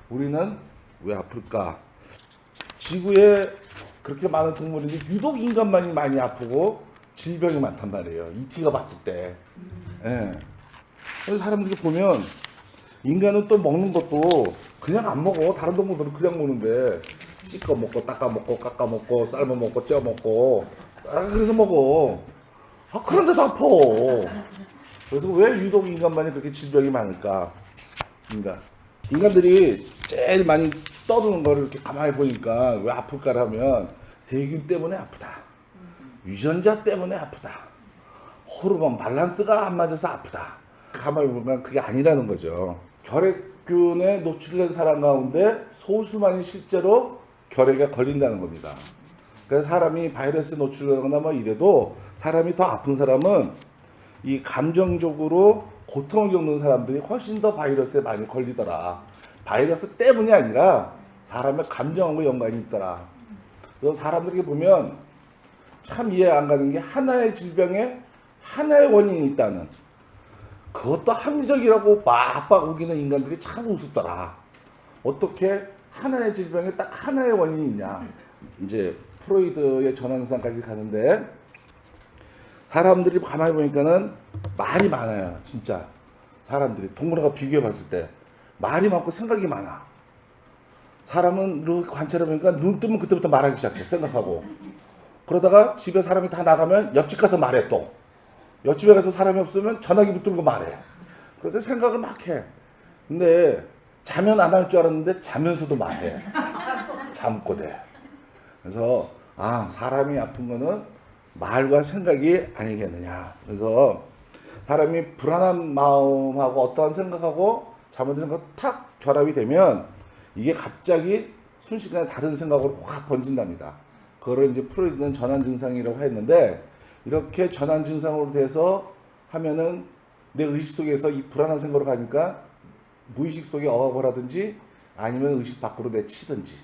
우리는 왜 아플까? 지구에 그렇게 많은 동물인데 유독 인간만이 많이 아프고 질병이 많단 말이에요. 이티가 봤을 때. 예. 그래서 사람들이 보면 인간은 또 먹는 것도 그냥 안 먹어. 다른 동물들은 그냥 먹는데 씻어 먹고 닦아 먹고 깎아 먹고 삶아 먹고 쪄 먹고 그래서 먹어. 그런데도 아파. 그래서 왜 유독 인간만이 그렇게 질병이 많을까? 인간들이 제일 많이 떠드는 거를 이렇게 가만히 보니까 왜 아플까를 하면 세균 때문에 아프다. 유전자 때문에 아프다. 호르몬 밸런스가 안 맞아서 아프다. 가만히 보면 그게 아니라는 거죠. 결핵균에 노출된 사람 가운데 소수만이 실제로 결핵에 걸린다는 겁니다. 그래서 사람이 바이러스에 노출되거나 뭐 이래도 사람이 더 아픈 사람은 이 감정적으로 고통을 겪는 사람들이 훨씬 더 바이러스에 많이 걸리더라. 바이러스 때문이 아니라 사람의 감정하고 연관이 있더라. 그래서 사람들이 보면 참 이해 안 가는 게 하나의 질병에 하나의 원인이 있다는 그것도 합리적이라고 빡빡 우기는 인간들이 참 우습더라. 어떻게 하나의 질병에 딱 하나의 원인이 있냐. 이제 프로이드의 전환상까지 가는데 사람들이 가만히 보니까는 말이 많아요. 진짜 사람들이 동물하고 비교해 봤을 때 말이 많고 생각이 많아. 사람은 이렇게 관찰해 보니까 눈 뜨면 그때부터 말하기 시작해. 생각하고 그러다가 집에 사람이 다 나가면 옆집 가서 말해. 또 옆집에 가서 사람이 없으면 전화기 붙들고 말해. 그렇게 생각을 막 해. 근데 자면 안 할 줄 알았는데 자면서도 말해. 잠꼬대. 그래서 사람이 아픈 거는 말과 생각이 아니겠느냐. 그래서 사람이 불안한 마음하고 어떠한 생각하고 잘못된 생각 탁 결합이 되면 이게 갑자기 순식간에 다른 생각으로 확 번진답니다. 그거를 이제 프로이드는 전환 증상이라고 했는데 이렇게 전환 증상으로 돼서 하면은 내 의식 속에서 이 불안한 생각으로 가니까 무의식 속에 억압을 하든지 아니면 의식 밖으로 내치든지.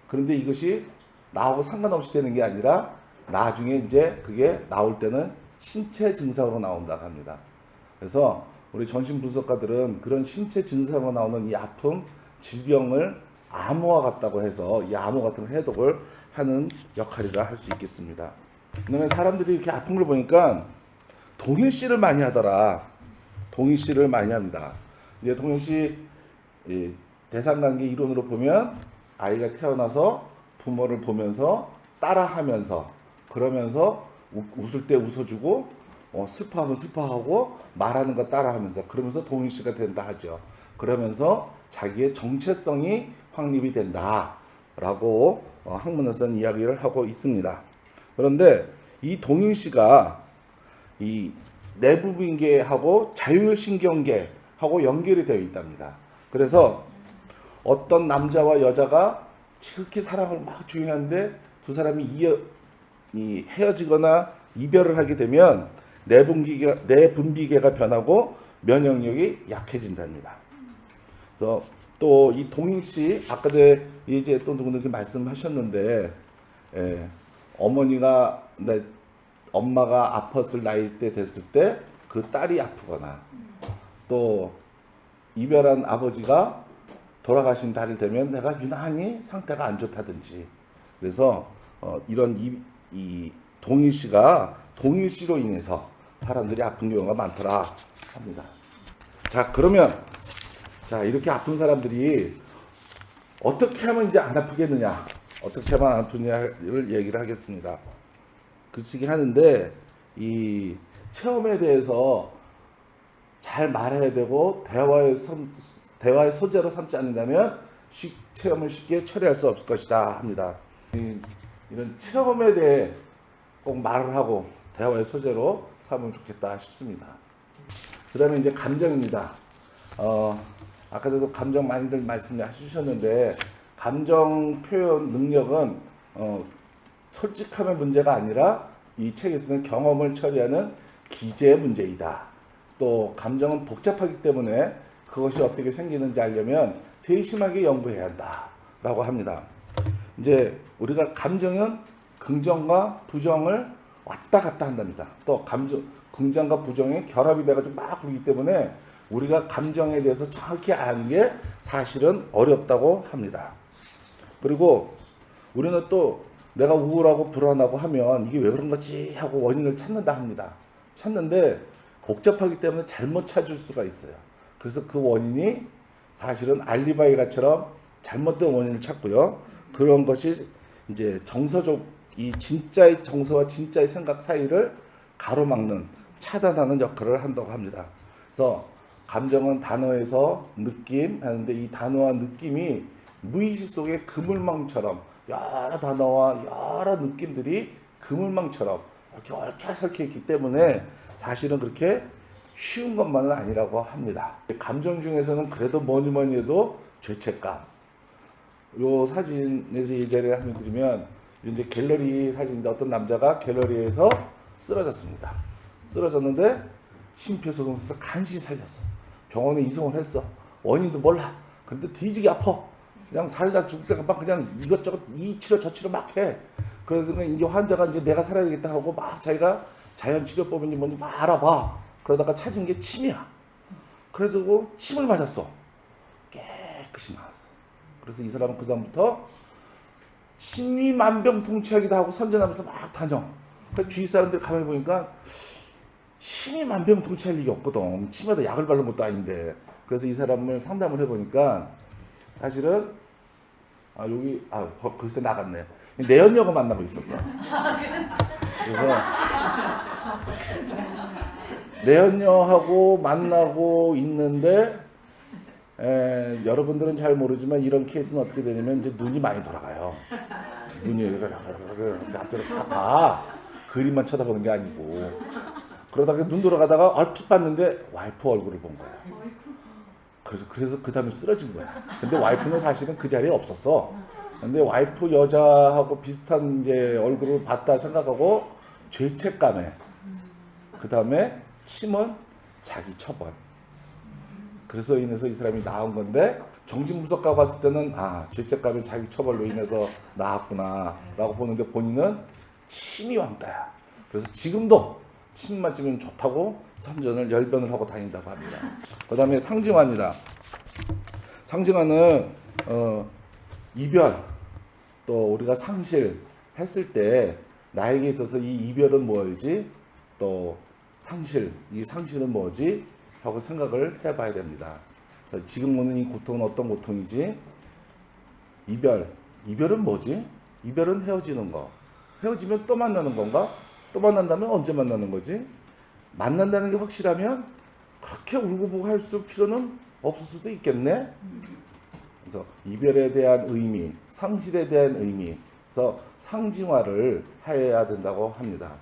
그런데 이것이 나하고 상관없이 되는 게 아니라 나중에 이제 그게 나올 때는 신체 증상으로 나온다고 합니다. 그래서 우리 정신 분석가들은 그런 신체 증상으로 나오는 이 아픔, 질병을 암호화 같다고 해서 이 암호 같은 해독을 하는 역할이라 할 수 있겠습니다. 그다음에 사람들이 이렇게 아픈 걸 보니까 동일시를 많이 하더라. 동일시를 많이 합니다. 이제 동일시 대상관계 이론으로 보면 아이가 태어나서 부모를 보면서 따라하면서 그러면서 웃을 때 웃어주고 슬퍼하면 슬퍼하고 말하는 거 따라하면서 그러면서 동일시가 된다 하죠. 그러면서 자기의 정체성이 확립이 된다라고 학문에서는 이야기를 하고 있습니다. 그런데 이 동일시가 이 내부bin계하고 자율신경계하고 연결이 되어 있답니다. 그래서 어떤 남자와 여자가 지극히 사랑을 막 조용한데 두 사람이 헤어지거나 이별을 하게 되면 내분비계가 변하고 면역력이 약해진답니다. 그래서 또 이 동일시 아까도 이제 또 누구들 말씀하셨는데 엄마가 아팠을 나이 때 됐을 때 그 딸이 아프거나 또 이별한 아버지가 돌아가신 달이 되면 내가 유난히 상태가 안 좋다든지 그래서 이런 이 동일시가 동일시로 인해서 사람들이 아픈 경우가 많더라 합니다. 자 그러면 이렇게 아픈 사람들이 어떻게 하면 이제 안 아프겠느냐, 어떻게 하면 안 아프냐를 얘기를 하겠습니다. 글쓰기 하는데 이 체험에 대해서 잘 말해야 되고 대화의 소재로 삼지 않는다면 체험을 쉽게 처리할 수 없을 것이다 합니다. 이런 체험에 대해 꼭 말을 하고 대화의 소재로 삼으면 좋겠다 싶습니다. 그 다음에 이제 감정입니다. 아까도 감정 많이들 말씀해 주셨는데 감정 표현 능력은 솔직함의 문제가 아니라 이 책에서는 경험을 처리하는 기제의 문제이다. 또 감정은 복잡하기 때문에 그것이 어떻게 생기는지 알려면 세심하게 연구해야 한다라고 합니다. 이제 우리가 감정은 긍정과 부정을 왔다 갔다 한답니다. 또 긍정과 부정이 결합이 돼가지고 막 그러기 때문에 우리가 감정에 대해서 정확히 아는 게 사실은 어렵다고 합니다. 그리고 우리는 또 내가 우울하고 불안하고 하면 이게 왜 그런 거지 하고 원인을 찾는다 합니다. 찾는데 복잡하기 때문에 잘못 찾을 수가 있어요. 그래서 그 원인이 사실은 알리바이가처럼 잘못된 원인을 찾고요. 그런 것이 이제 정서적 이 진짜의 정서와 진짜의 생각 사이를 가로막는 차단하는 역할을 한다고 합니다. 그래서 감정은 단어에서 느낌 하는데 이 단어와 느낌이 무의식 속에 그물망처럼 여러 단어와 여러 느낌들이 그물망처럼 이렇게 얽혀설켜 있기 때문에 사실은 그렇게 쉬운 것만은 아니라고 합니다. 감정 중에서는 그래도 뭐니 해도 죄책감. 요 사진에서 예전에 한번 드리면 이제 갤러리 사진인데 어떤 남자가 갤러리에서 쓰러졌습니다. 쓰러졌는데 심폐소생술에서 간신히 살렸어. 병원에 이송을 했어. 원인도 몰라. 근데 뒤지게 아파. 그냥 살다 죽을 때가 막 그냥 이것저것 이 치료 저 치료 막 해. 그래서 이제 환자가 이제 내가 살아야겠다 하고 막 자기가 자연치료법인지 뭔지 막 알아봐. 그러다가 찾은 게 침이야. 그래서 침을 맞았어. 깨끗이 나왔어. 그래서 이 사람은 그 다음부터 침이 만병통치약이다 하고 선전하면서 막 다녀. 그래서 주위 사람들이 가만히 보니까 침이 만병통치할 일이 없거든. 침에다 약을 바른 것도 아닌데. 그래서 이 사람을 상담을 해보니까 사실은 여기 거기서 나갔네. 내연녀가 만나고 있었어. 그래서 내연녀하고 만나고 있는데 여러분들은 잘 모르지만 이런 케이스는 어떻게 되냐면 이제 눈이 많이 돌아가요. 눈이 앞뒤로 사파 그림만 쳐다보는 게 아니고 그러다가 눈 돌아가다가 얼핏 봤는데 와이프 얼굴을 본 거야. 그래서 그 다음에 쓰러진 거야. 근데 와이프는 사실은 그 자리에 없었어. 근데 와이프 여자하고 비슷한 이제 얼굴을 봤다 생각하고 죄책감에 그 다음에 침은 자기 처벌. 그래서 인해서 이 사람이 나온 건데 정신분석가 봤을 때는 죄책감이 자기 처벌로 인해서 나왔구나 라고 보는데 본인은 침이 왕따야. 그래서 지금도 침 맞으면 좋다고 선전을 열변을 하고 다닌다고 합니다. 그 다음에 상징화입니다. 상징화는 이별 또 우리가 상실 했을 때 나에게 있어서 이 이별은 뭐지? 또 상실, 이 상실은 뭐지? 하고 생각을 해봐야 됩니다. 지금 오는 이 고통은 어떤 고통이지? 이별은 뭐지? 이별은 헤어지는 거. 헤어지면 또 만나는 건가? 또 만난다면 언제 만나는 거지? 만난다는 게 확실하면 그렇게 울고보고 할 필요는 없을 수도 있겠네? 그래서 이별에 대한 의미, 상실에 대한 의미, 그래서 상징화를 해야 된다고 합니다.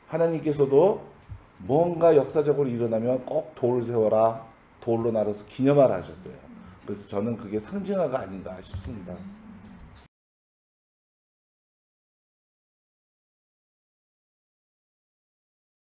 하나님께서도 뭔가 역사적으로 일어나면 꼭 돌을 세워라, 돌로 나눠서 기념하라 하셨어요. 그래서 저는 그게 상징화가 아닌가 싶습니다.